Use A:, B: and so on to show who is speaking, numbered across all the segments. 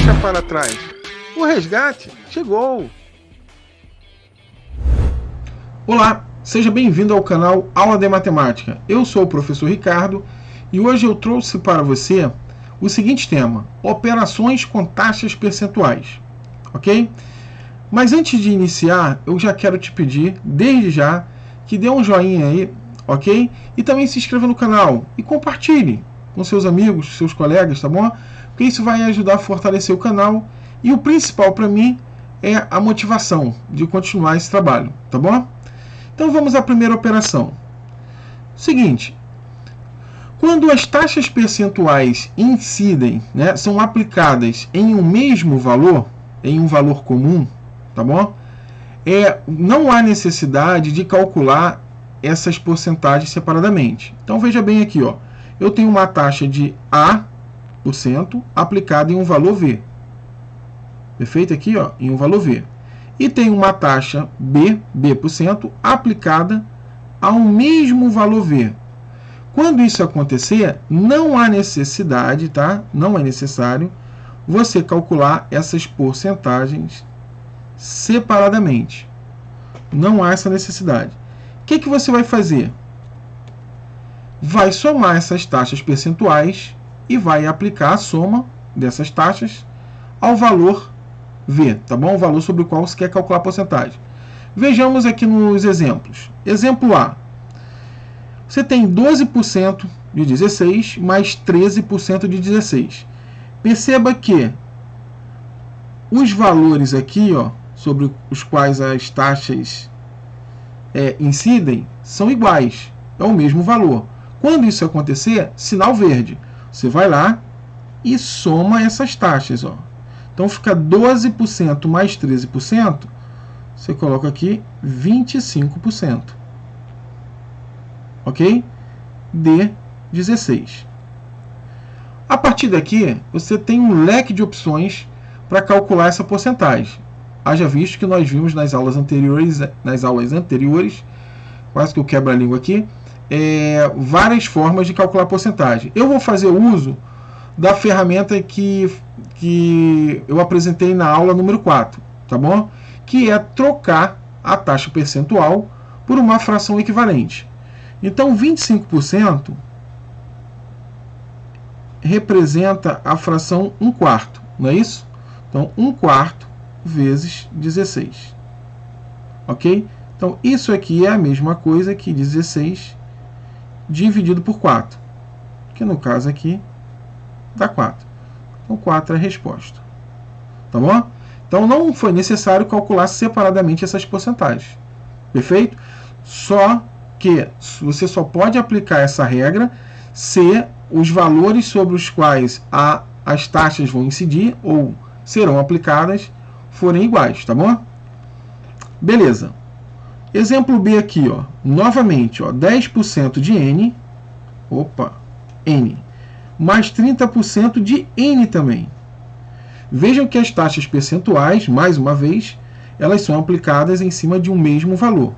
A: deixa para trás. O resgate chegou!
B: Olá, seja bem-vindo ao canal Aula de Matemática. Eu sou o professor Ricardo e hoje eu trouxe para você o seguinte tema: operações com taxas percentuais, ok? Mas antes de iniciar, eu já quero te pedir, desde já, que dê um joinha aí, ok? E também se inscreva no canal e compartilhe com seus amigos, seus colegas, tá bom? Porque isso vai ajudar a fortalecer o canal e o principal para mim é a motivação de continuar esse trabalho, tá bom? Então vamos à primeira operação. Seguinte, quando as taxas percentuais incidem, né, são aplicadas em um mesmo valor, em um valor comum, tá bom? Não há necessidade de calcular essas porcentagens separadamente. Então veja bem aqui, ó, eu tenho uma taxa de A% aplicada em um valor V. Perfeito? Aqui, ó, em um valor V. E tem uma taxa B% aplicada a um mesmo valor V. Quando isso acontecer, não há necessidade, tá? Não é necessário você calcular essas porcentagens separadamente. Não há essa necessidade. O que você vai fazer? Vai somar essas taxas percentuais e vai aplicar a soma dessas taxas ao valor V, tá bom? O valor sobre o qual você quer calcular a porcentagem. Vejamos aqui nos exemplos. Exemplo A. Você tem 12% de 16 mais 13% de 16. Perceba que os valores aqui, ó, sobre os quais as taxas incidem, são iguais. É o mesmo valor. Quando isso acontecer, sinal verde. Você vai lá e soma essas taxas, ó. Então fica 12% mais 13%, você coloca aqui 25%. Ok? De 16. A partir daqui, você tem um leque de opções para calcular essa porcentagem. Haja visto que nós vimos nas aulas anteriores, quase que eu quebro a língua aqui, várias formas de calcular a porcentagem. Eu vou fazer uso da ferramenta que eu apresentei na aula número 4, tá bom? Que é trocar a taxa percentual por uma fração equivalente. Então, 25% representa a fração 1/4, não é isso? Então, 1/4 vezes 16. Ok? Então, isso aqui é a mesma coisa que 16 dividido por 4, que no caso aqui dá 4. Então, 4 é a resposta. Tá bom? Então, não foi necessário calcular separadamente essas porcentagens. Perfeito? Só que você só pode aplicar essa regra se os valores sobre os quais as taxas vão incidir ou serão aplicadas forem iguais. Tá bom? Beleza. Exemplo B aqui, ó. Novamente, ó, 10% de N. N. Mais 30% de N também. Vejam que as taxas percentuais, mais uma vez, elas são aplicadas em cima de um mesmo valor.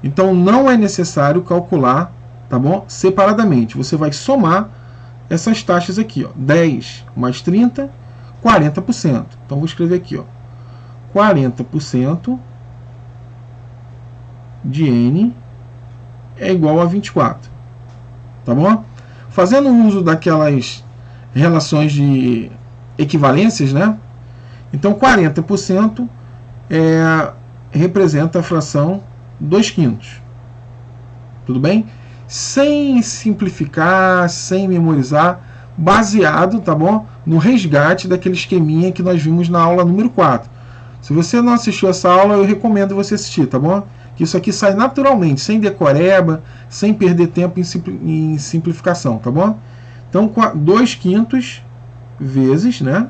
B: Então, não é necessário calcular, tá bom? Separadamente. Você vai somar essas taxas aqui, ó. 10 mais 30, 40%. Então, vou escrever aqui, ó. 40% de N é igual a 24. Tá bom? Fazendo uso daquelas relações de equivalências, né? Então, 40% representa a fração 2/5. Tudo bem? Sem simplificar, sem memorizar, baseado, tá bom? No resgate daquele esqueminha que nós vimos na aula número 4. Se você não assistiu essa aula, eu recomendo você assistir, tá bom? Que isso aqui sai naturalmente, sem decoreba, sem perder tempo em simplificação, tá bom? Então, 2/5 vezes, né,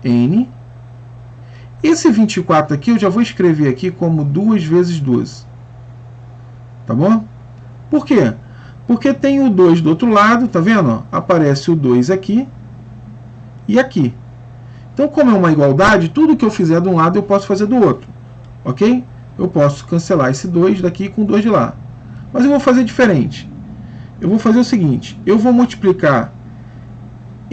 B: N. Esse 24 aqui eu já vou escrever aqui como 2 vezes 12. Tá bom? Por quê? Porque tem o 2 do outro lado, tá vendo? Ó, aparece o 2 aqui e aqui. Então, como é uma igualdade, tudo que eu fizer de um lado eu posso fazer do outro. Ok? Eu posso cancelar esse 2 daqui com 2 de lá. Mas eu vou fazer diferente. Eu vou fazer o seguinte. Eu vou multiplicar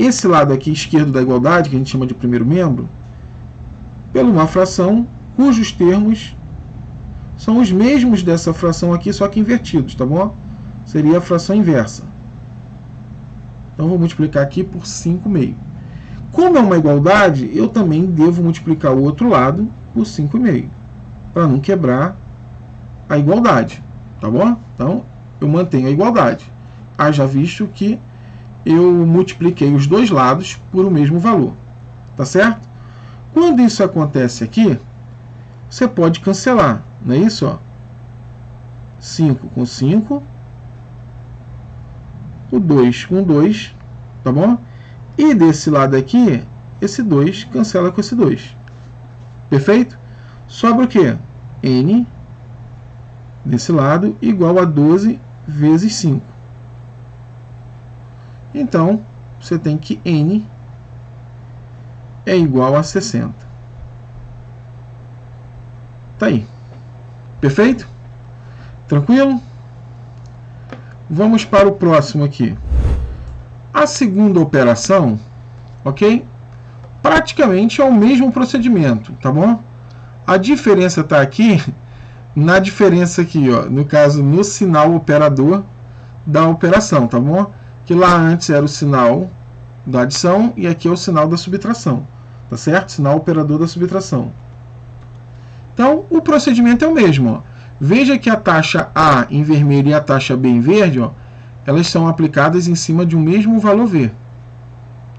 B: esse lado aqui esquerdo da igualdade, que a gente chama de primeiro membro, por uma fração cujos termos são os mesmos dessa fração aqui, só que invertidos, tá bom? Seria a fração inversa. Então, vou multiplicar aqui por 5,5. Como é uma igualdade, eu também devo multiplicar o outro lado por 5,5, para não quebrar a igualdade, tá bom? Então, eu mantenho a igualdade. Haja visto que eu multipliquei os dois lados por o mesmo valor, tá certo? Quando isso acontece aqui, você pode cancelar, não é isso? Ó? 5 com 5, o 2 com 2, tá bom? E desse lado aqui, esse 2 cancela com esse 2. Perfeito? Sobra o quê? N desse lado igual a 12 vezes 5. Então, você tem que N é igual a 60. Tá aí. Perfeito? Tranquilo? Vamos para o próximo aqui. A segunda operação, ok? Praticamente é o mesmo procedimento, tá bom? A diferença está aqui, na diferença aqui, ó, no caso, no sinal operador da operação, tá bom? Que lá antes era o sinal da adição e aqui é o sinal da subtração, tá certo? Sinal operador da subtração. Então, o procedimento é o mesmo, ó. Veja que a taxa A em vermelho e a taxa B em verde, ó, elas são aplicadas em cima de um mesmo valor V.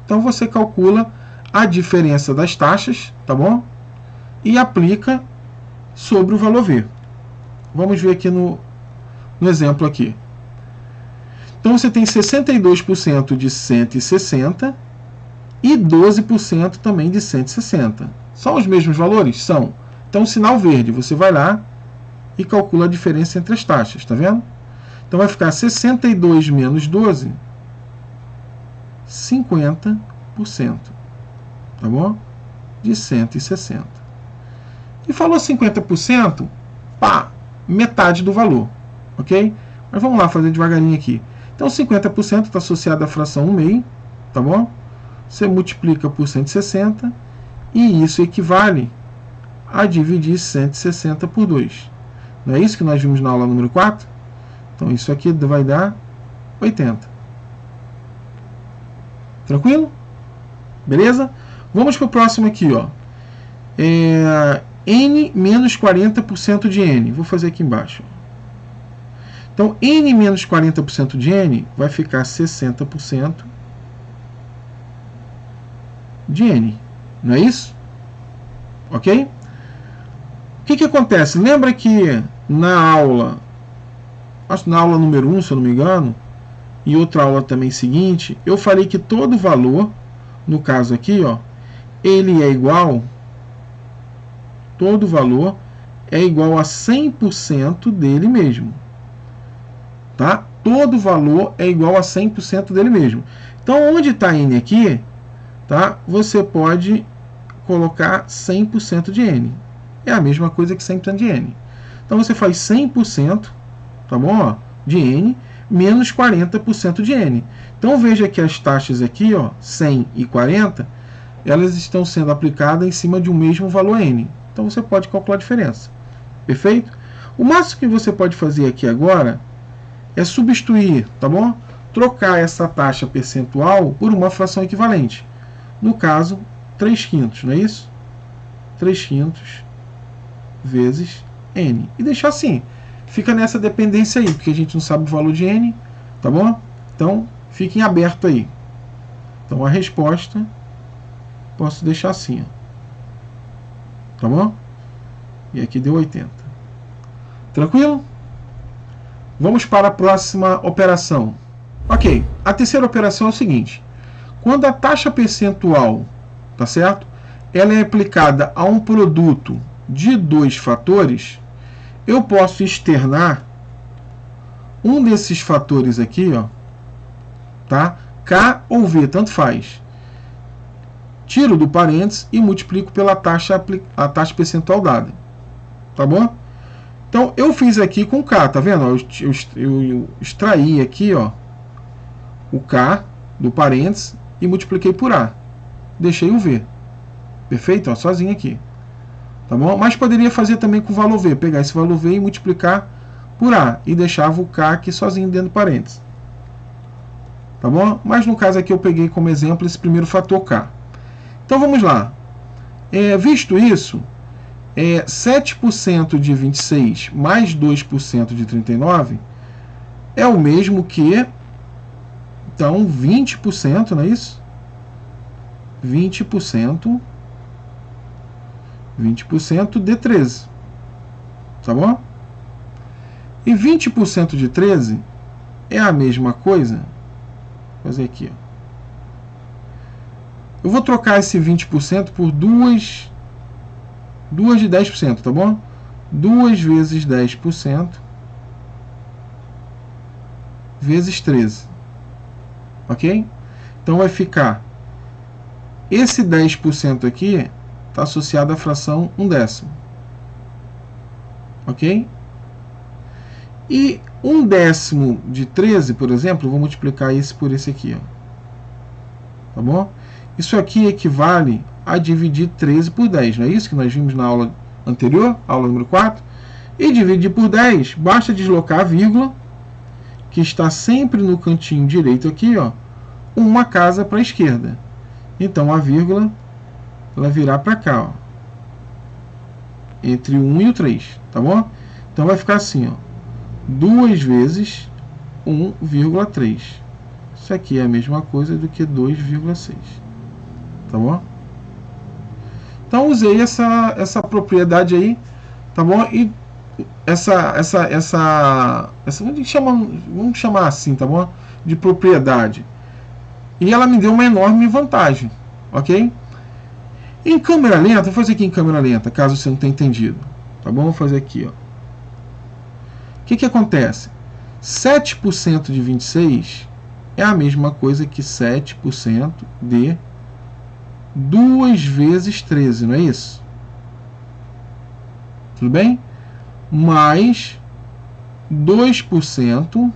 B: Então, você calcula a diferença das taxas, tá bom? E aplica sobre o valor V. Vamos ver aqui no exemplo aqui. Então, você tem 62% de 160 e 12% também de 160. São os mesmos valores? São. Então, sinal verde, você vai lá e calcula a diferença entre as taxas, tá vendo? Então, vai ficar 62 menos 12, 50%, tá bom? De 160. E falou 50%, pá, metade do valor, ok? Mas vamos lá fazer devagarinho aqui. Então, 50% está associado à fração 1/2, tá bom? Você multiplica por 160 e isso equivale a dividir 160 por 2. Não é isso que nós vimos na aula número 4? Então, isso aqui vai dar 80. Tranquilo? Beleza? Vamos para o próximo aqui, ó. N menos 40% de N. Vou fazer aqui embaixo. Então, N menos 40% de N vai ficar 60% de N. Não é isso? Ok? O que acontece? Lembra que na aula, acho que na aula número 1, se eu não me engano, e outra aula também seguinte, eu falei que todo valor, no caso aqui, ó, ele é igual, todo valor é igual a 100% dele mesmo. Tá? Todo valor é igual a 100% dele mesmo. Então, onde está N aqui, tá? Você pode colocar 100% de N. É a mesma coisa que 100% de N. Então, você faz 100%, tá bom? Ó, de N, menos 40% de N. Então, veja que as taxas aqui, ó, 100 e 40, elas estão sendo aplicadas em cima de um mesmo valor N. Então, você pode calcular a diferença. Perfeito? O máximo que você pode fazer aqui agora é substituir, tá bom? Trocar essa taxa percentual por uma fração equivalente. No caso, 3/5, não é isso? 3/5 vezes N. E deixar assim. Fica nessa dependência aí, porque a gente não sabe o valor de N, tá bom? Então, fique em aberto aí. Então, a resposta, posso deixar assim, ó. Tá bom? E aqui deu 80. Tranquilo? Vamos para a próxima operação. Ok, a terceira operação é o seguinte. Quando a taxa percentual, tá certo? Ela é aplicada a um produto de 2 fatores, eu posso externar um desses fatores aqui, ó, tá? K ou V, tanto faz. Tiro do parênteses e multiplico pela taxa percentual dada. Tá bom? Então, eu fiz aqui com K, tá vendo? Eu extraí aqui, ó, o K do parênteses e multipliquei por A. Deixei o V. Perfeito? Ó, sozinho aqui. Tá bom? Mas poderia fazer também com o valor V. Pegar esse valor V e multiplicar por A. E deixava o K aqui sozinho dentro do parênteses. Tá bom? Mas no caso aqui eu peguei como exemplo esse primeiro fator K. Então vamos lá. Visto isso, 7% de 26 mais 2% de 39 é o mesmo que, então, 20%, não é isso? 20% de 13. Tá bom? E 20% de 13 é a mesma coisa. Vou fazer aqui, ó. Eu vou trocar esse 20% por duas de 10%, tá bom? 2 vezes 10% vezes 13. Ok? Então vai ficar... Esse 10% aqui está associado à fração 1/10. Ok? E 1/10 de 13, por exemplo, eu vou multiplicar esse por esse aqui, ó. Tá bom? Isso aqui equivale a dividir 13 por 10, não é isso que nós vimos na aula anterior, aula número 4? E dividir por 10, basta deslocar a vírgula, que está sempre no cantinho direito aqui, ó, uma casa para a esquerda. Então a vírgula ela virá para cá, ó, entre o 1 e o 3, tá bom? Então vai ficar assim, ó, 2 vezes 1,3. Isso aqui é a mesma coisa do que 2,6. Tá bom? Então usei essa propriedade aí, tá bom? E vamos chamar assim, tá bom? De propriedade. E ela me deu uma enorme vantagem, ok? Em câmera lenta, vou fazer aqui em câmera lenta, caso você não tenha entendido, tá bom? Vou fazer aqui, ó. O que acontece? 7% de 26 é a mesma coisa que 7% de 2 vezes 13, não é isso? Tudo bem? Mais 2%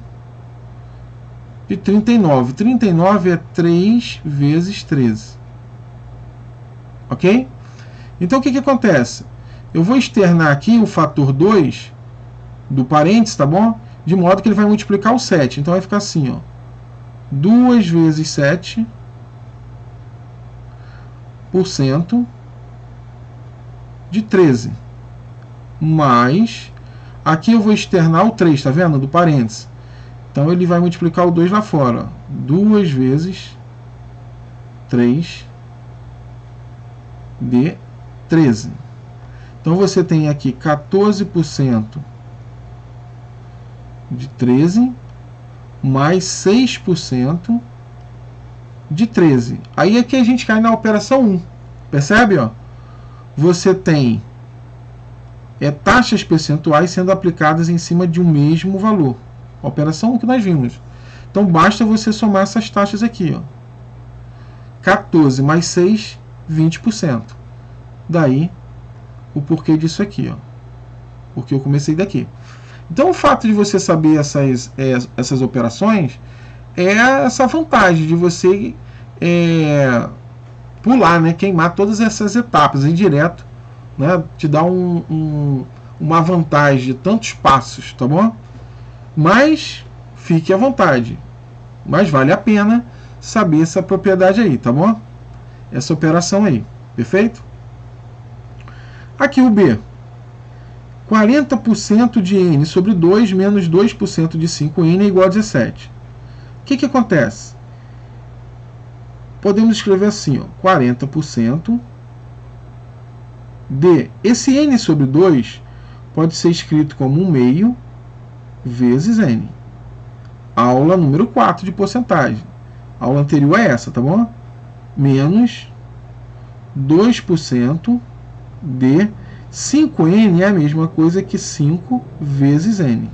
B: de 39. 39 é 3 vezes 13. Ok? Então o que acontece? Eu vou externar aqui o fator 2 do parênteses, tá bom? De modo que ele vai multiplicar o 7. Então vai ficar assim, ó. 2 vezes 7% de 13. Mais, aqui eu vou externar o 3, tá vendo? Do parênteses. Então ele vai multiplicar o 2 lá fora. Ó. 2 vezes 3 de 13. Então você tem aqui 14% de 13 mais 6% de 13. Aí é que a gente cai na operação 1. Percebe? Ó? Você tem taxas percentuais sendo aplicadas em cima de um mesmo valor. A operação 1 que nós vimos. Então basta você somar essas taxas aqui. Ó. 14 mais 6, 20%. Daí o porquê disso aqui. Ó. Porque eu comecei daqui. Então o fato de você saber essas operações é essa vantagem de você pular, né, queimar todas essas etapas e direto, né, te dá uma vantagem de tantos passos, tá bom? Mas fique à vontade, mas vale a pena saber essa propriedade aí, tá bom? Essa operação aí, perfeito? Aqui o B. 40% de n sobre 2 menos 2% de 5n é igual a 17. O que acontece? Podemos escrever assim, ó, 40% de... Esse n sobre 2 pode ser escrito como 1 meio vezes n. Aula número 4 de porcentagem. A aula anterior é essa, tá bom? Menos 2% de 5n é a mesma coisa que 5 vezes n.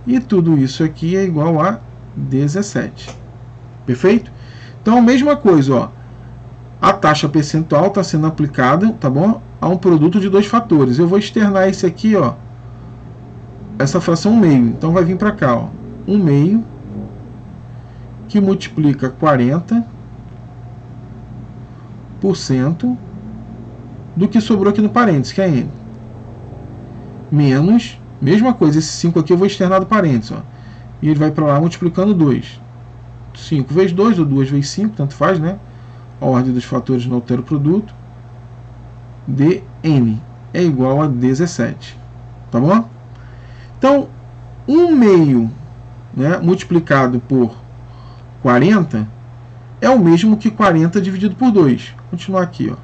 B: E tudo isso aqui é igual a 17. Perfeito? Então, a mesma coisa, ó. A taxa percentual está sendo aplicada, tá bom? A um produto de dois fatores. Eu vou externar esse aqui, ó. Essa fração 1 meio. Então, vai vir para cá, ó. 1 meio que multiplica 40% do que sobrou aqui no parênteses, que é n. Menos, mesma coisa, esse 5 aqui eu vou externar do parênteses, ó, e ele vai para lá multiplicando 2. 5 vezes 2, ou 2 vezes 5, tanto faz, né? A ordem dos fatores não altera o produto. dn é igual a 17. Tá bom? Então, 1/2, né, multiplicado por 40 é o mesmo que 40 dividido por 2. Vou continuar aqui, ó.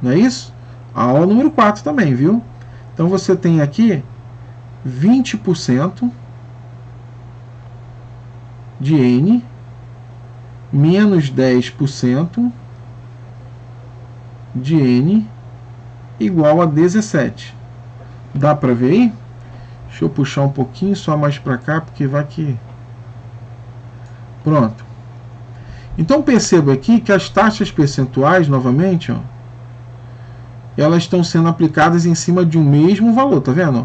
B: Não é isso? A aula número 4 também, viu? Então você tem aqui 20% de n menos 10% de n igual a 17. Dá para ver aí? Deixa eu puxar um pouquinho só mais para cá, porque vai que... Pronto. Então perceba aqui que as taxas percentuais, novamente, ó, elas estão sendo aplicadas em cima de um mesmo valor, tá vendo?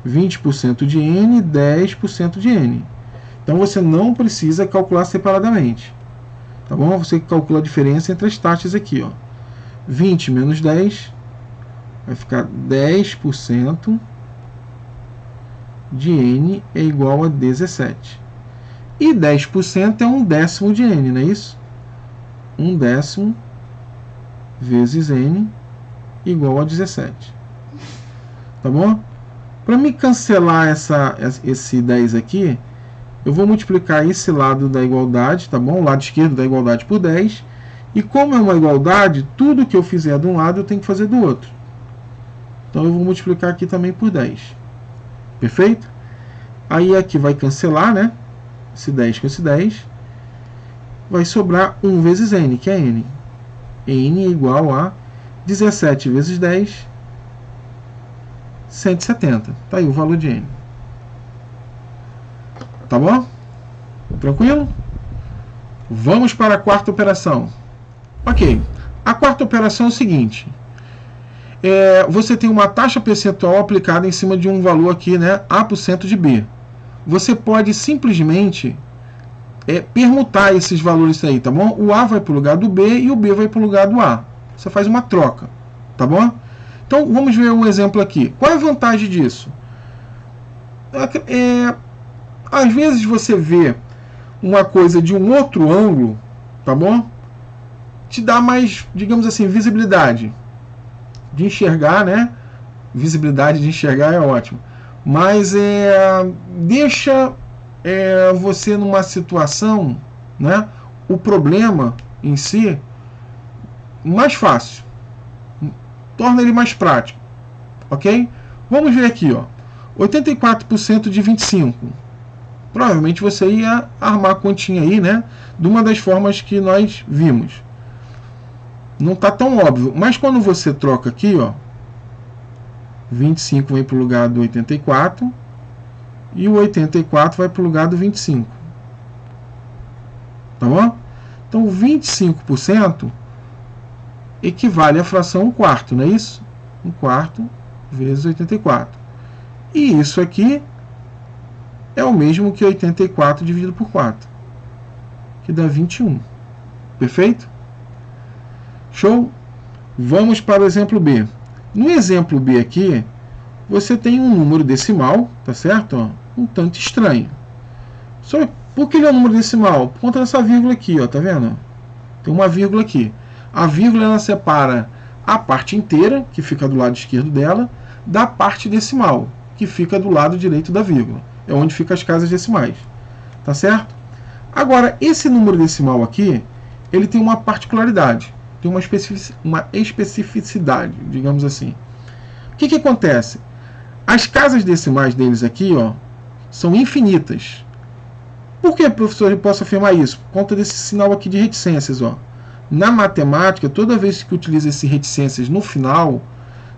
B: 20% de n, 10% de n. Então você não precisa calcular separadamente. Tá bom? Você calcula a diferença entre as taxas aqui, ó. 20 menos 10 vai ficar 10% de n é igual a 17. E 10% é 1/10 de n, não é isso? 1/10 vezes n igual a 17. Tá bom? Para me cancelar esse 10 aqui, eu vou multiplicar esse lado da igualdade, tá bom? O lado esquerdo da igualdade por 10. E como é uma igualdade, tudo que eu fizer de um lado eu tenho que fazer do outro. Então eu vou multiplicar aqui também por 10. Perfeito? Aí aqui vai cancelar, né? Esse 10 com esse 10. Vai sobrar 1 vezes n, que é n. n é igual a 17 vezes 10, 170. Tá aí o valor de n. Tá bom? Tranquilo? Vamos para a quarta operação. Ok. A quarta operação é o seguinte. Você tem uma taxa percentual aplicada em cima de um valor aqui, né? A% de B. Você pode simplesmente permutar esses valores aí, tá bom? O A vai para o lugar do B e o B vai para o lugar do A. Você faz uma troca, tá bom? Então, vamos ver um exemplo aqui. Qual é a vantagem disso? Às vezes você vê uma coisa de um outro ângulo, tá bom? Te dá mais, digamos assim, visibilidade de enxergar, né? Visibilidade de enxergar é ótimo. Mas deixa você numa situação, né? O problema em si mais fácil. Torna ele mais prático. Ok? Vamos ver aqui, ó. 84% de 25. Provavelmente você ia armar a continha aí, né? De uma das formas que nós vimos. Não está tão óbvio. Mas quando você troca aqui, ó, 25 vem para o lugar do 84 e o 84 vai para o lugar do 25. Tá bom? Então 25% equivale à fração 1/4, não é isso? 1/4 vezes 84. E isso aqui é o mesmo que 84 dividido por 4, que dá 21. Perfeito? Show? Vamos para o exemplo B. No exemplo B aqui, você tem um número decimal, tá certo? Ó, um tanto estranho. Só por que ele é um número decimal? Por conta dessa vírgula aqui, ó, tá vendo? Tem uma vírgula aqui. A vírgula ela separa a parte inteira, que fica do lado esquerdo dela, da parte decimal, que fica do lado direito da vírgula. É onde ficam as casas decimais. Tá certo? Agora, esse número decimal aqui, ele tem uma particularidade. Tem uma especificidade, digamos assim. O que acontece? As casas decimais deles aqui, ó, são infinitas. Por que, professor, eu posso afirmar isso? Por conta desse sinal aqui de reticências, ó. Na matemática, toda vez que utiliza esse reticências no final,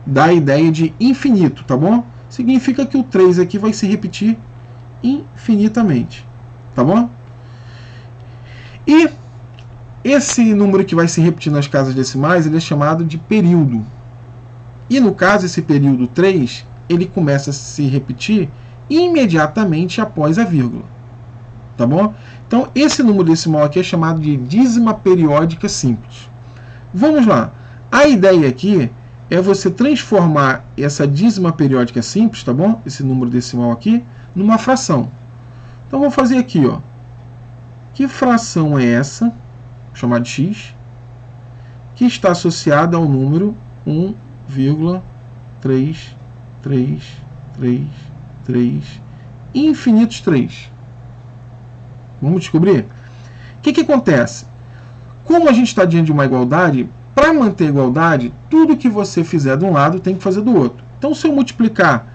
B: dá a ideia de infinito, tá bom? Significa que o 3 aqui vai se repetir infinitamente, tá bom? E esse número que vai se repetir nas casas decimais, ele é chamado de período. E no caso, esse período 3, ele começa a se repetir imediatamente após a vírgula. Tá bom? Então, esse número decimal aqui é chamado de dízima periódica simples. Vamos lá. A ideia aqui é você transformar essa dízima periódica simples, tá bom? Esse número decimal aqui, numa fração. Então, vou fazer aqui, ó. Que fração é essa, vou chamar de x, que está associada ao número 1,3333 infinitos 3. Vamos descobrir? O que acontece? Como a gente está diante de uma igualdade, para manter a igualdade, tudo que você fizer de um lado tem que fazer do outro. Então, se eu multiplicar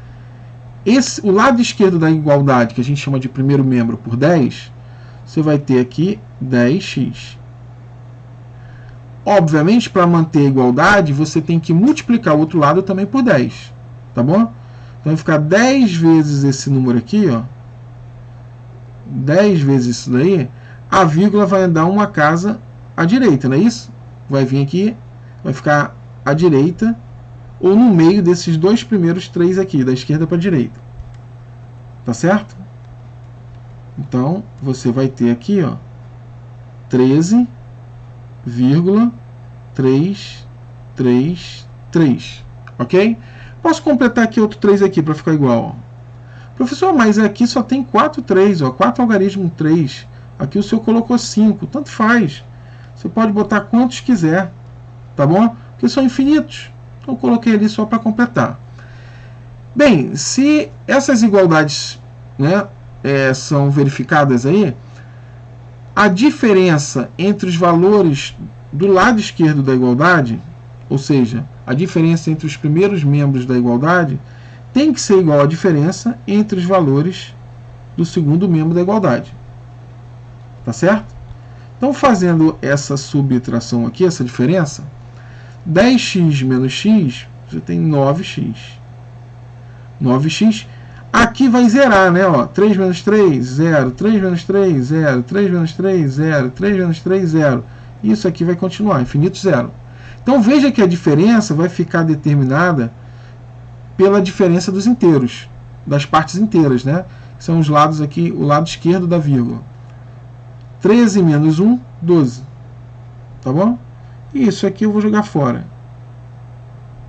B: o lado esquerdo da igualdade, que a gente chama de primeiro membro, por 10, você vai ter aqui 10x. Obviamente, para manter a igualdade, você tem que multiplicar o outro lado também por 10. Tá bom? Então vai ficar 10 vezes esse número aqui, ó. 10 vezes isso daí. A vírgula vai andar uma casa à direita, não é isso? Vai vir aqui, vai ficar à direita, ou no meio desses dois primeiros 3 aqui, da esquerda para a direita. Tá certo? Então, você vai ter aqui, ó, 13,333, ok? Posso completar aqui outro 3 aqui para ficar igual, ó. Professor, mas aqui só tem 4 3, ó, 4 algarismo 3. Aqui o senhor colocou 5, tanto faz. Você pode botar quantos quiser, tá bom? Porque são infinitos. Então eu coloquei ali só para completar. Bem, se essas igualdades, né, são verificadas aí, a diferença entre os valores do lado esquerdo da igualdade, ou seja, a diferença entre os primeiros membros da igualdade, tem que ser igual à diferença entre os valores do segundo membro da igualdade. Tá certo? Então, fazendo essa subtração aqui, essa diferença, 10x menos x, você tem 9x. 9x. Aqui vai zerar, né? Ó, 3 menos 3, 0. 3 menos 3, 0. 3 menos 3, 0. 3 menos 3, 0. Isso aqui vai continuar, infinito, 0. Então, veja que a diferença vai ficar determinada pela diferença dos inteiros, das partes inteiras, né? São os lados aqui, o lado esquerdo da vírgula. 13 menos 1, 12. Tá bom? E isso aqui eu vou jogar fora.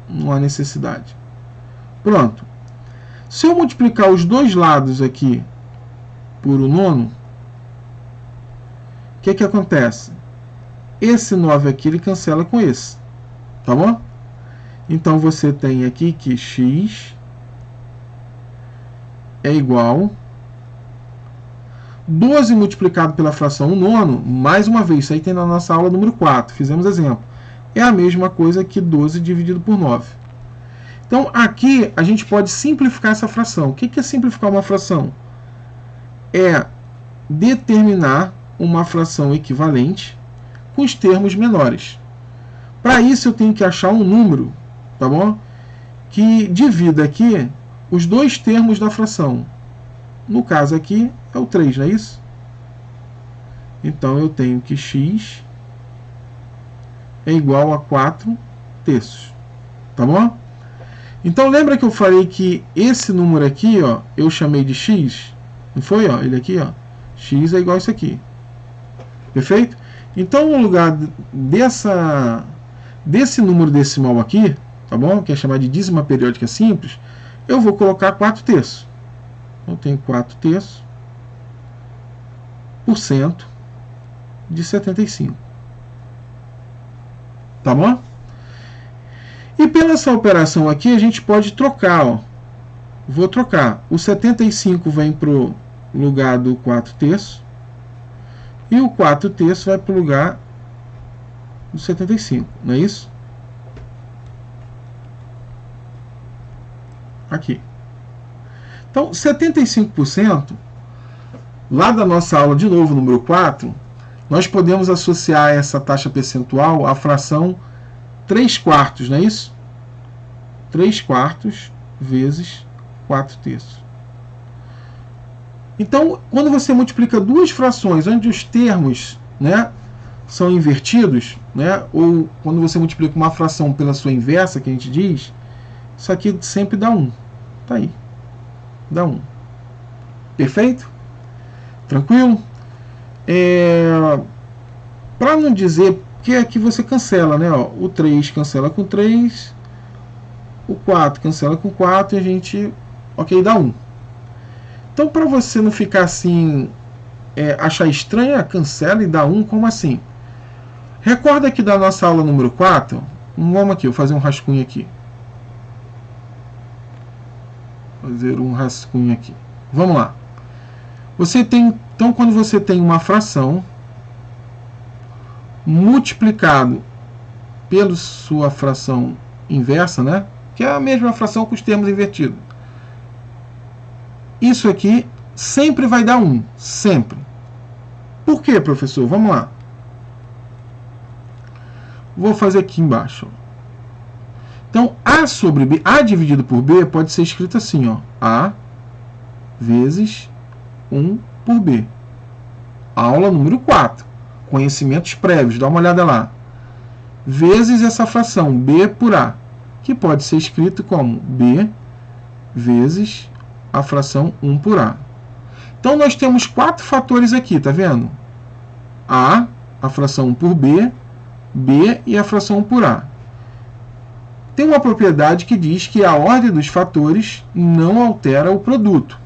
B: Não há necessidade. Pronto. Se eu multiplicar os dois lados aqui por o nono, o que acontece? Esse 9 aqui ele cancela com esse. Tá bom? Então você tem aqui que x é igual 12 multiplicado pela fração 1 nono, mais uma vez, isso aí tem na nossa aula número 4, fizemos exemplo. É a mesma coisa que 12 dividido por 9. Então, aqui a gente pode simplificar essa fração. O que é simplificar uma fração? É determinar uma fração equivalente com os termos menores. Para isso, eu tenho que achar um número, tá bom? Que divida aqui os dois termos da fração. No caso aqui, é o 3, não é isso? Então, eu tenho que x é igual a 4 terços. Tá bom? Então, lembra que eu falei que esse número aqui, ó, eu chamei de x? Não foi? Ó, ele aqui, ó, x é igual a isso aqui. Perfeito? Então, no lugar desse número decimal aqui, tá bom? Que é chamado de dízima periódica simples, eu vou colocar 4 terços. Eu tenho 4 terços por cento de 75. Tá bom? E pela essa operação aqui, a gente pode trocar. Ó. Vou trocar. O 75 vem para o lugar do 4 terços. E o 4 terços vai para o lugar do 75. Não é isso? Aqui. Então, 75%, lá da nossa aula, de novo, número 4, nós podemos associar essa taxa percentual à fração 3 quartos, não é isso? 3 quartos vezes 4 terços. Então, quando você multiplica duas frações onde os termos, né, são invertidos, né, ou quando você multiplica uma fração pela sua inversa, que a gente diz, isso aqui sempre dá 1. Tá aí. Dá 1. Perfeito? Tranquilo? Para não dizer que aqui você cancela, né? Ó, o 3 cancela com 3, o 4 cancela com 4 e a gente, ok, dá 1. Então, para você não ficar assim, achar estranho, cancela e dá 1, como assim? Recorda aqui da nossa aula número 4, vamos aqui, eu vou fazer um rascunho aqui. Fazer um rascunho aqui. Vamos lá. Você tem, então, quando você tem uma fração multiplicado pela sua fração inversa, né? Que é a mesma fração com os termos invertidos. Isso aqui sempre vai dar 1, sempre. Por quê, professor? Vamos lá. Vou fazer aqui embaixo. Então, A sobre B, A dividido por B, pode ser escrito assim, ó. A vezes 1 por B. Aula número 4. Conhecimentos prévios, dá uma olhada lá. Vezes essa fração, B por A, que pode ser escrito como B vezes a fração 1 por A. Então, nós temos 4 fatores aqui, tá vendo? A fração 1 por B, B e a fração 1 por A. Tem uma propriedade que diz que a ordem dos fatores não altera o produto.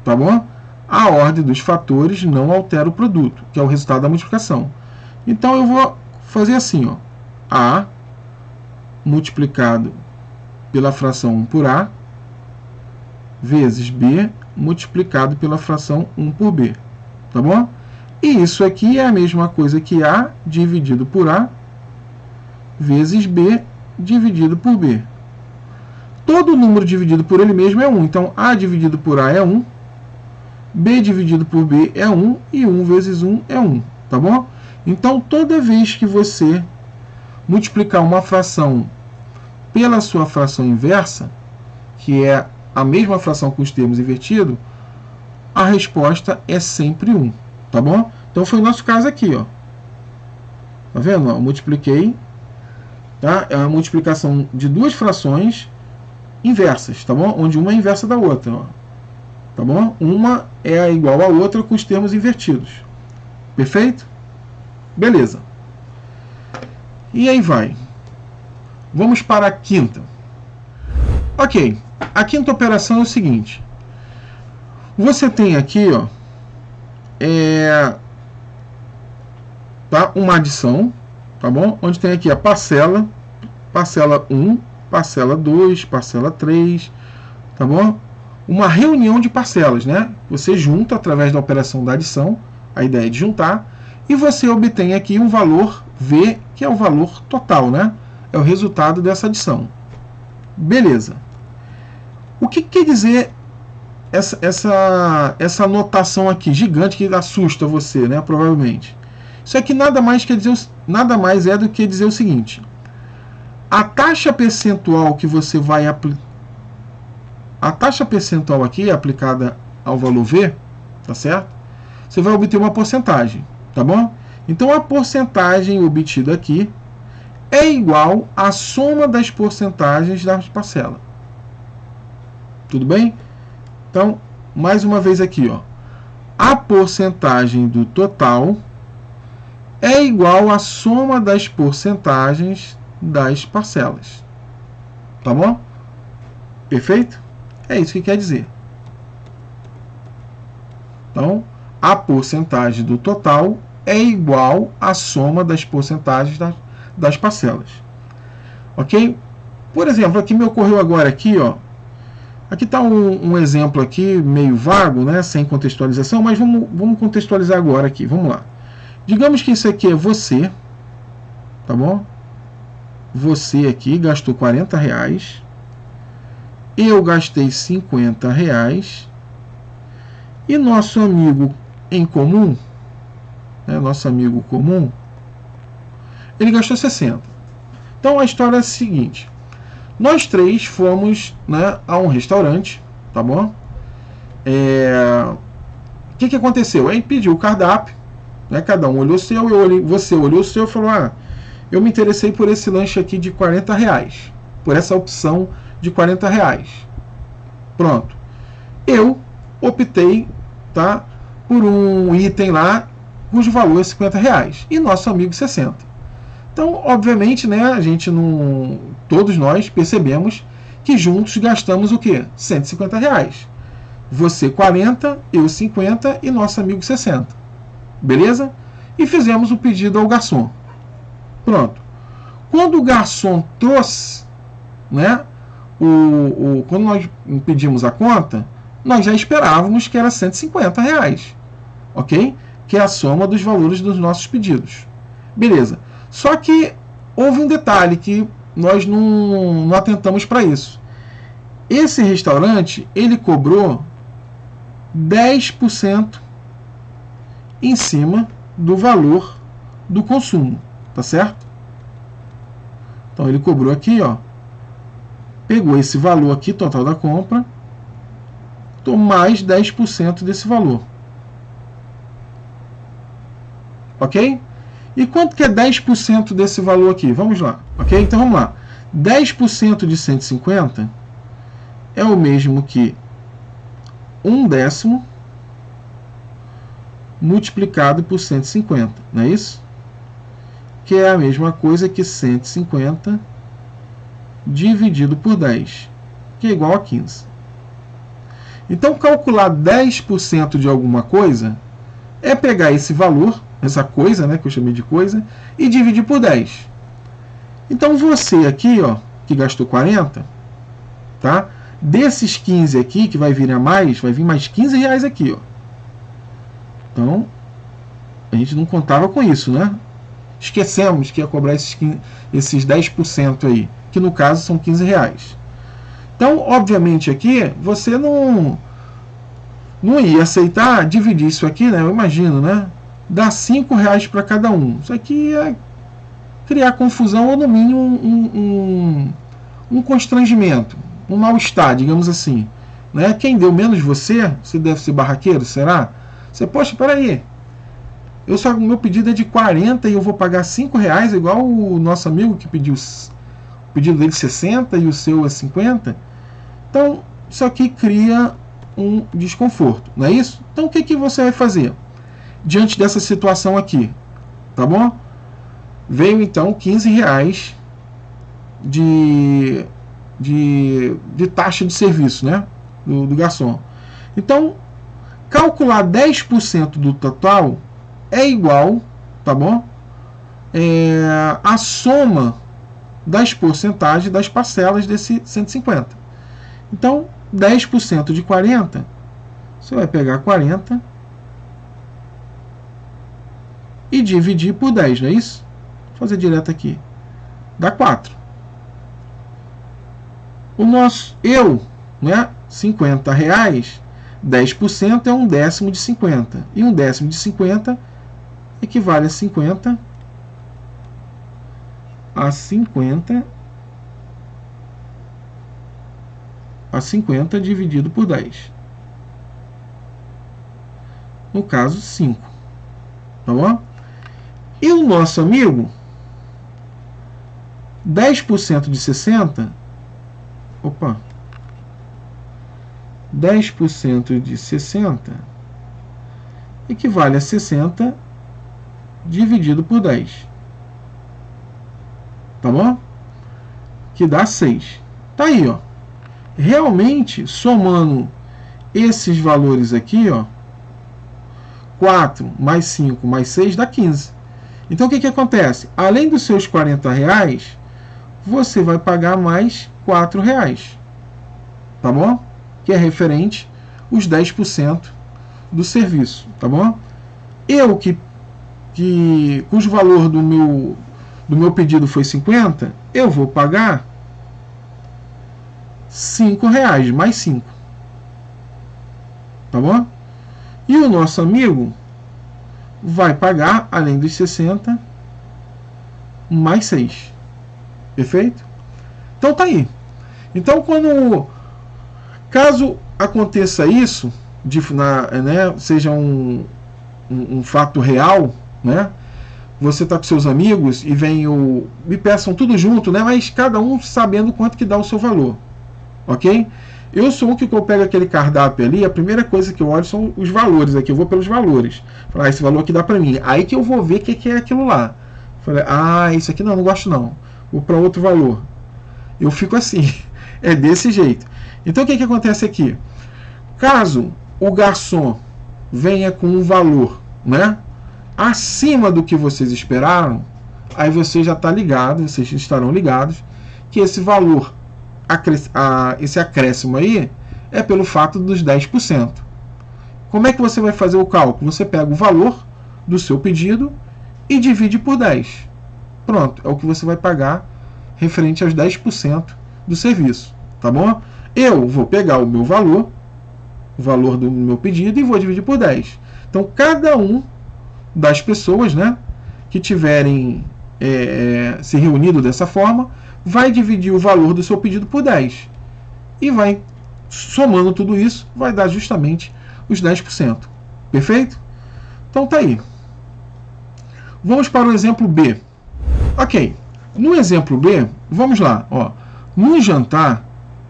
B: Tá bom? A ordem dos fatores não altera o produto, que é o resultado da multiplicação. Então, eu vou fazer assim, ó. A multiplicado pela fração 1 por A vezes B multiplicado pela fração 1 por B. Tá bom? E isso aqui é a mesma coisa que A dividido por A vezes B dividido por B. Todo número dividido por ele mesmo é 1. Então, A dividido por A é 1, B dividido por B é 1 e 1 vezes 1 é 1. Tá bom? Então, toda vez que você multiplicar uma fração pela sua fração inversa, que é a mesma fração com os termos invertidos, a resposta é sempre 1. Tá bom? Então, foi o nosso caso aqui, ó. Tá vendo? Eu multipliquei. Tá? É uma multiplicação de duas frações inversas, tá bom? Onde uma é inversa da outra, ó. Tá bom? Uma é igual à outra com os termos invertidos. Perfeito? Beleza. E aí vai. Vamos para a quinta. Ok. A quinta operação é o seguinte. Você tem aqui, ó, tá? Uma adição, tá bom? Onde tem aqui a parcela 1, parcela 2, parcela 3, tá bom? Uma reunião de parcelas, né? Você junta através da operação da adição, a ideia é de juntar, e você obtém aqui um valor V, que é o valor total, né? É o resultado dessa adição. Beleza. O que quer dizer essa notação aqui, gigante, que assusta você, né? Provavelmente. Isso aqui nada mais é do que dizer o seguinte: a taxa percentual que você vai aplicar, a taxa percentual aqui aplicada ao valor V, tá certo? Você vai obter uma porcentagem, tá bom? Então, a porcentagem obtida aqui é igual à soma das porcentagens das parcelas. Tudo bem? Então, mais uma vez aqui, ó. A porcentagem do total é igual à soma das porcentagens das parcelas. Tá bom? Perfeito? É isso que quer dizer. Então, a porcentagem do total é igual à soma das porcentagens das parcelas. Ok? Por exemplo, aqui me ocorreu agora aqui, ó. Aqui está um exemplo aqui meio vago, né, sem contextualização, mas vamos contextualizar agora aqui. Vamos lá. Digamos que isso aqui é você, tá bom? Você aqui gastou R$40, eu gastei R$50 e nosso amigo em comum, né, nosso amigo comum, ele gastou 60. Então a história é a seguinte: nós três fomos, né, a um restaurante, tá bom? O que aconteceu? A gente pediu o cardápio, né, cada um olhou o seu, você olhou o seu e falou: ah, eu me interessei por esse lanche aqui de R$40, por essa opção de R$40. Pronto. Eu optei, tá, por um item lá cujo valor é R$50, e nosso amigo 60. Então, obviamente, né, a gente não, todos nós percebemos que juntos gastamos o quê? R$150. Você 40, eu 50 e nosso amigo 60. Beleza? E fizemos o pedido ao garçom. Pronto. Quando o garçom trouxe, né, quando nós pedimos a conta, nós já esperávamos que era R$150, ok? Que é a soma dos valores dos nossos pedidos. Beleza. Só que houve um detalhe que nós não atentamos para isso. Esse restaurante, ele cobrou 10% em cima do valor do consumo, tá certo? Então ele cobrou aqui, ó, pegou esse valor aqui, total da compra, mais 10% desse valor. Ok? E quanto que é 10% desse valor aqui? Vamos lá, ok? Então vamos lá. 10% de 150 é o mesmo que 1/10 multiplicado por 150, não é isso? Que é a mesma coisa que 150 dividido por 10, que é igual a 15. Então, calcular 10% de alguma coisa é pegar esse valor, essa coisa, né, que eu chamei de coisa, e dividir por 10. Então, você aqui, ó, que gastou 40, tá? Desses 15 aqui, que vai vir a mais, vai vir mais R$15 aqui, ó. Então, a gente não contava com isso, né? Esquecemos que ia cobrar esses 10% aí, que no caso são R$15. Então, obviamente aqui, você não ia aceitar dividir isso aqui, né? Eu imagino, né? Dar R$5 para cada um. Isso aqui é criar confusão ou, no mínimo, um constrangimento, um mal-estar, digamos assim. Né? Quem deu menos você deve ser barraqueiro, será? Você, poxa, peraí, o meu pedido é de 40 e eu vou pagar R$5, igual o nosso amigo que pediu, o pedido dele 60 e o seu é 50. Então, isso aqui cria um desconforto, não é isso? Então, o que você vai fazer diante dessa situação aqui? Tá bom? Veio, então, R$15 de taxa de serviço, né? Do garçom. Então, calcular 10% do total é igual, tá bom? A soma das porcentagens das parcelas desse 150. Então, 10% de 40, você vai pegar 40 e dividir por 10, não é isso? Vou fazer direto aqui. Dá 4. O nosso, né, R$50, 10% é 1/10 de 50. E 1/10 de 50 equivale a 50 dividido por 10. No caso, 5. Tá bom? E o nosso amigo, 10% de 60, 10% de 60 equivale a 60 dividido por 10. Tá bom? Que dá 6. Tá aí, ó. Realmente, somando esses valores aqui, ó, 4 mais 5 mais 6 dá 15. Então, o que acontece? Além dos seus R$40, você vai pagar mais R$4. Tá bom? Que é referente os 10% do serviço. Tá bom? Eu cujo valor do meu pedido foi 50, eu vou pagar R$5 mais 5. Tá bom? E o nosso amigo vai pagar, além dos 60, mais 6. Perfeito? Então tá aí. Então, caso aconteça isso, né, seja um fato real, né? Você está com seus amigos e me peçam tudo junto, né? Mas cada um sabendo quanto que dá o seu valor, ok? Eu sou o que eu pego aquele cardápio ali, a primeira coisa que eu olho são os valores aqui, eu vou pelos valores. Falar, esse valor aqui dá para mim. Aí que eu vou ver o que é aquilo lá. Falei, isso aqui não gosto não. Vou para outro valor. Eu fico assim, é desse jeito. Então o que acontece aqui? Caso o garçom venha com um valor, né, acima do que vocês esperaram, aí você já está ligado, vocês estarão ligados, que esse valor, esse acréscimo aí, é pelo fato dos 10%. Como é que você vai fazer o cálculo? Você pega o valor do seu pedido e divide por 10. Pronto, é o que você vai pagar referente aos 10% do serviço, tá bom? Eu vou pegar o meu valor, o valor do meu pedido, e vou dividir por 10. Então, cada um das pessoas, né, que tiverem se reunido dessa forma, vai dividir o valor do seu pedido por 10. E vai, somando tudo isso, vai dar justamente os 10%. Perfeito? Então tá aí. Vamos para o exemplo B. Ok. No exemplo B, vamos lá. Ó. No jantar,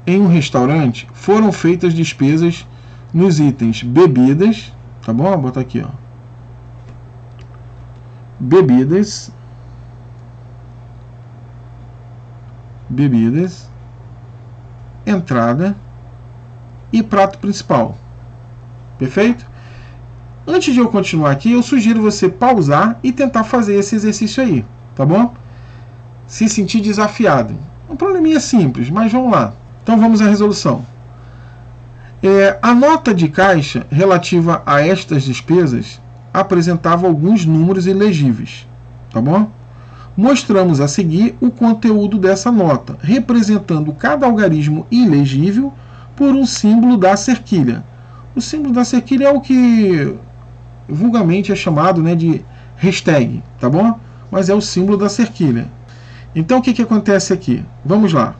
B: em um restaurante, foram feitas despesas nos itens bebidas. Tá bom? Vou botar aqui, ó. Bebidas, entrada e prato principal. Perfeito? Antes de eu continuar aqui, eu sugiro você pausar e tentar fazer esse exercício aí, tá bom? Se sentir desafiado. Um probleminha simples, mas vamos lá. Então vamos à resolução. A nota de caixa relativa a estas despesas apresentava alguns números ilegíveis, tá bom? Mostramos a seguir o conteúdo dessa nota, representando cada algarismo ilegível por um símbolo da cerquilha. O símbolo da cerquilha é o que vulgarmente é chamado, né, de hashtag, tá bom? Mas é o símbolo da cerquilha. Então o que acontece aqui? Vamos lá.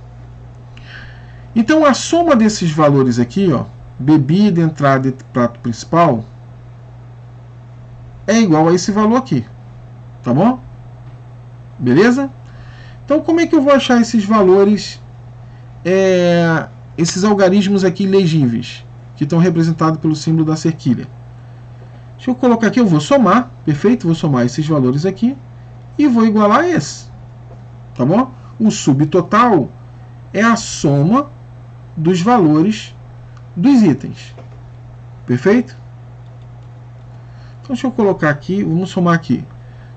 B: Então a soma desses valores aqui, ó, bebida, entrada e prato principal, é igual a esse valor aqui, tá bom? Beleza? Então como é que eu vou achar esses valores, esses algarismos aqui legíveis, que estão representados pelo símbolo da cerquilha? Deixa eu colocar aqui, eu vou somar, perfeito? Vou somar esses valores aqui e vou igualar a esse, tá bom? O subtotal é a soma dos valores dos itens, perfeito? Então deixa eu colocar aqui, vamos somar aqui.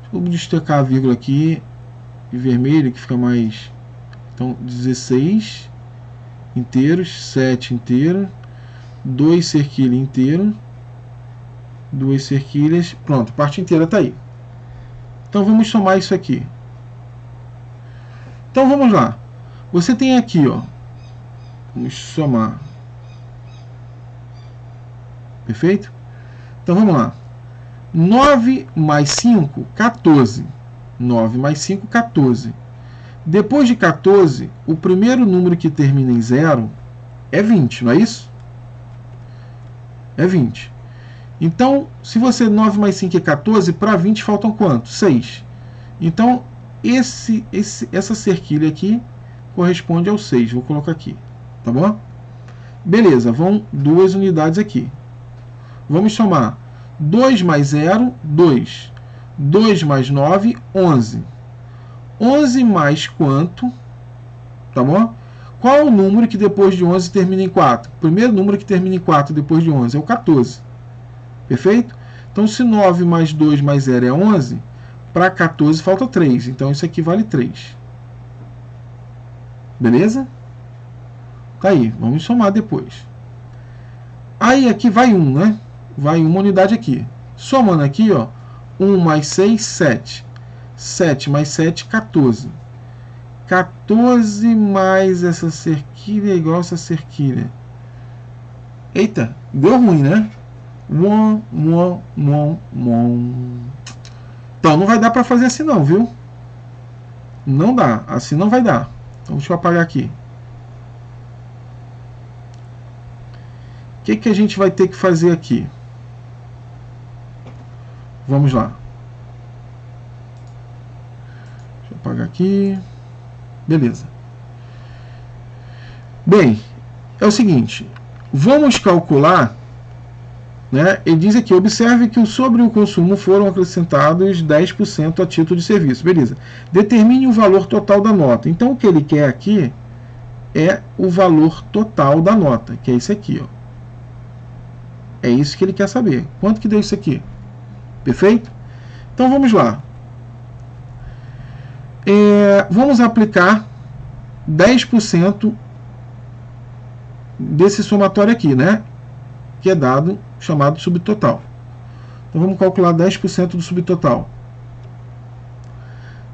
B: Deixa eu destacar a vírgula aqui de vermelho, que fica mais. Então 16 inteiros, 7 inteiro, 2 cerquilha inteiro, 2 cerquilhas, pronto, parte inteira está aí. Então vamos somar isso aqui. Então vamos lá. Você tem aqui, ó, vamos somar. Perfeito? Então vamos lá. 9 mais 5, 14. 9 mais 5, 14. Depois de 14, o primeiro número que termina em 0 é 20, não é isso? É 20. Então, se você 9 mais 5 é 14, para 20 faltam quanto? 6. Então, essa cerquilha aqui corresponde ao 6. Vou colocar aqui. Tá bom? Beleza, vão 2 unidades aqui. Vamos somar. 2 mais 0, 2. 2 mais 9, 11. 11 mais quanto? Tá bom? Qual é o número que depois de 11 termina em 4? O primeiro número que termina em 4 depois de 11 é o 14. Perfeito? Então, se 9 mais 2 mais 0 é 11, para 14 falta 3. Então, isso aqui vale 3. Beleza? Tá aí. Vamos somar depois. Aí, aqui vai 1, né? Vai uma unidade aqui. Somando aqui, ó. 1 mais 6, 7. 7 mais 7, 14. 14 mais essa cerquilha é igual a essa cerquilha. Eita, deu ruim, né? Então, não vai dar para fazer assim não, viu? Não dá, assim não vai dar. Então, deixa eu apagar aqui. O que a gente vai ter que fazer aqui? Vamos lá. Deixa eu apagar aqui. Beleza. Bem, é o seguinte, vamos calcular, né? Ele diz aqui, observe que sobre o consumo foram acrescentados 10% a título de serviço. Beleza. Determine o valor total da nota. Então, o que ele quer aqui é o valor total da nota, que é esse aqui, ó. É isso que ele quer saber. Quanto que deu isso aqui? Perfeito? Então, vamos lá. Vamos aplicar 10% desse somatório aqui, né? Que é dado, chamado subtotal. Então, vamos calcular 10% do subtotal.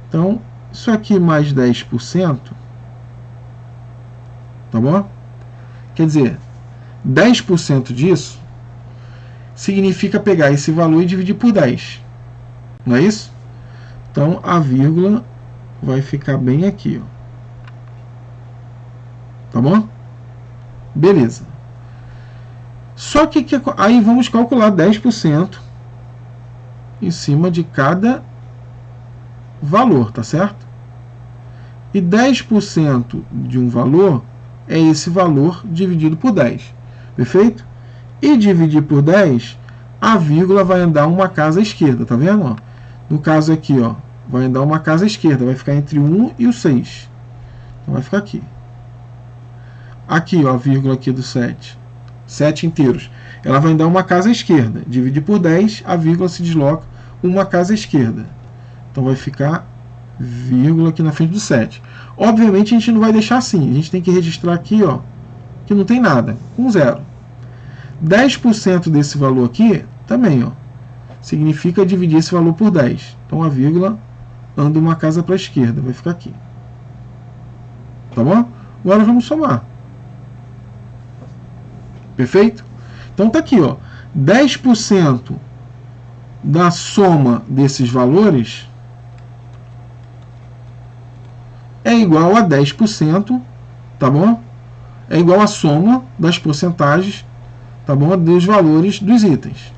B: Então, isso aqui mais 10%, tá bom? Quer dizer, 10% disso significa pegar esse valor e dividir por 10. Não é isso? Então, a vírgula vai ficar bem aqui, ó. Tá bom? Beleza. Só que aí vamos calcular 10% em cima de cada valor, tá certo? E 10% de um valor é esse valor dividido por 10. Perfeito? E dividir por 10, a vírgula vai andar uma casa à esquerda, tá vendo? Ó? No caso aqui, ó, vai andar uma casa à esquerda, vai ficar entre o 1 e o 6. Então vai ficar aqui. Aqui, ó, a vírgula aqui do 7. 7 inteiros. Ela vai andar uma casa à esquerda. Dividir por 10, a vírgula se desloca uma casa à esquerda. Então vai ficar vírgula aqui na frente do 7. Obviamente a gente não vai deixar assim. A gente tem que registrar aqui, ó, que não tem nada, com 0. 10% desse valor aqui, também, ó, significa dividir esse valor por 10. Então a vírgula anda uma casa para a esquerda, vai ficar aqui. Tá bom? Agora vamos somar. Perfeito? Então tá aqui, ó, 10% da soma desses valores é igual a 10%, tá bom? É igual à soma das porcentagens, tá bom? Dos valores dos itens.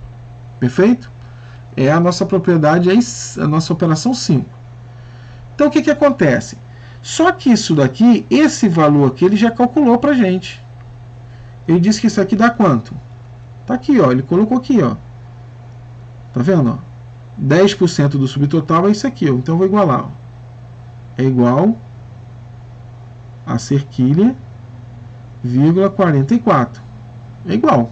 B: Perfeito? É a nossa propriedade, a nossa operação 5. Então o que acontece? Só que isso daqui, esse valor aqui, ele já calculou pra gente. Ele disse que isso aqui dá quanto? Tá aqui, ó, ele colocou aqui, ó. Tá vendo, ó? 10% do subtotal é isso aqui, ó. Então eu vou igualar, ó. É igual a cerquilha, vírgula 44. É igual.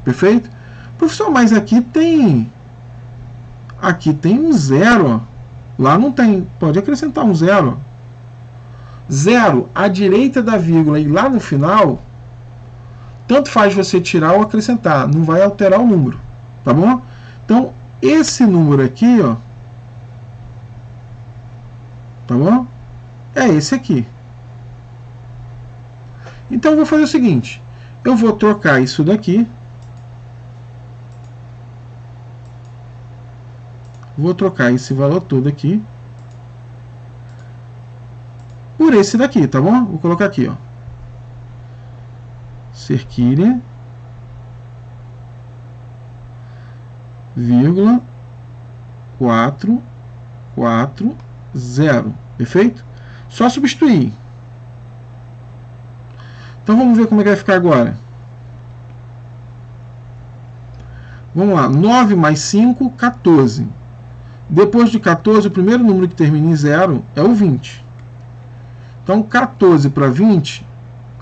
B: Perfeito? Professor, mas aqui tem um zero, ó. Lá não tem. Pode acrescentar um zero. Zero à direita da vírgula e lá no final, tanto faz você tirar ou acrescentar. Não vai alterar o número. Tá bom? Então, esse número aqui, ó. Tá bom? É esse aqui. Então, eu vou fazer o seguinte. Eu vou trocar isso daqui. Vou trocar esse valor todo aqui por esse daqui, tá bom? Vou colocar aqui, ó. Cerquilha, vírgula, 4, 4, 0. Perfeito? Só substituir. Então vamos ver como é que vai ficar agora. Vamos lá. 9 mais 5, 14. Depois de 14, o primeiro número que termina em 0 é o 20. Então, 14 para 20,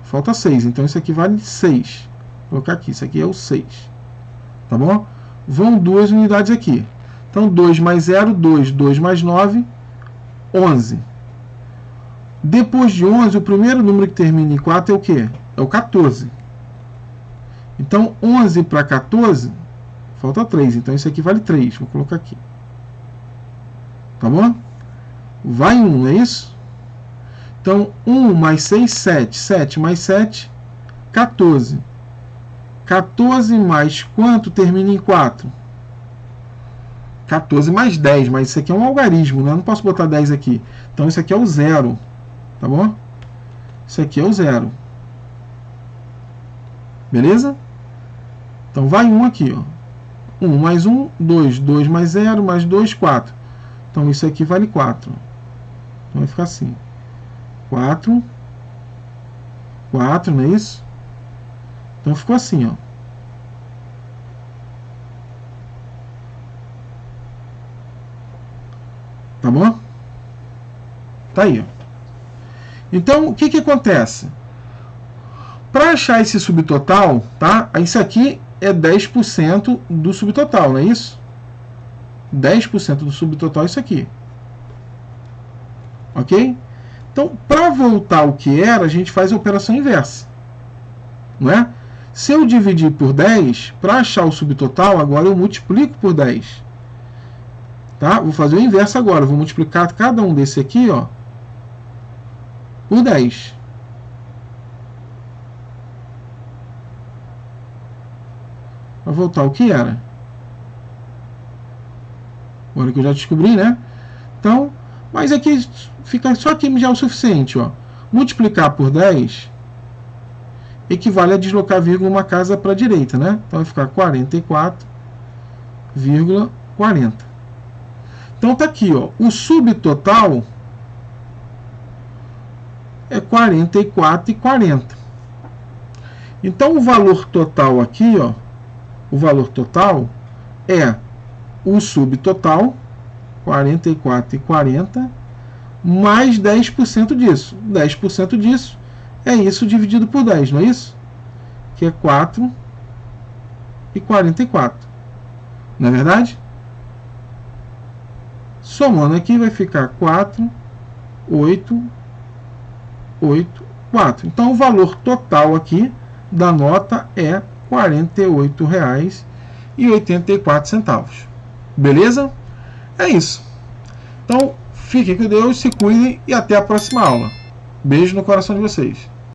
B: falta 6. Então, isso aqui vale 6. Vou colocar aqui. Isso aqui é o 6. Tá bom? Vão 2 unidades aqui. Então, 2 mais 0, 2. 2 mais 9, 11. Depois de 11, o primeiro número que termina em 4 é o quê? É o 14. Então, 11 para 14, falta 3. Então, isso aqui vale 3. Vou colocar aqui. Tá bom? Vai 1, não é isso? Então, 1 mais 6, 7. 7 mais 7, 14. 14 mais quanto termina em 4? 14 mais 10, mas isso aqui é um algarismo, né? Eu não posso botar 10 aqui. Então, isso aqui é o 0. Tá bom? Isso aqui é o 0. Beleza? Então, vai 1 aqui, ó. 1 mais 1, 2. 2 mais 0, mais 2, 4. Então, isso aqui vale 4. Então, vai ficar assim. 4, 44, não é isso? Então ficou assim, ó. Tá bom? Tá aí, ó. Então, o que que acontece? Para achar esse subtotal, tá? Isso aqui é 10% do subtotal, não é isso? 10% do subtotal é isso aqui. Ok? Então, para voltar ao que era, a gente faz a operação inversa. Não é? Se eu dividir por 10, para achar o subtotal, agora eu multiplico por 10. Tá? Vou fazer o inverso agora. Vou multiplicar cada um desse aqui, ó, por 10. Para voltar ao que era. Agora que eu já descobri, né? Então, mas aqui fica só aqui já é o suficiente, ó. Multiplicar por 10 equivale a deslocar vírgula uma casa para a direita, né? Então vai ficar 44,40. Então tá aqui, ó. O subtotal é 44,40. Então o valor total aqui, ó, o valor total é o subtotal, 44,40, mais 10% disso. 10% disso é isso dividido por 10, não é isso? Que é 4,44. Não é verdade? Somando aqui vai ficar 4,884. Então o valor total aqui da nota é R$ 48,84. Beleza? É isso. Então, fiquem com Deus, se cuidem e até a próxima aula. Beijo no coração de vocês.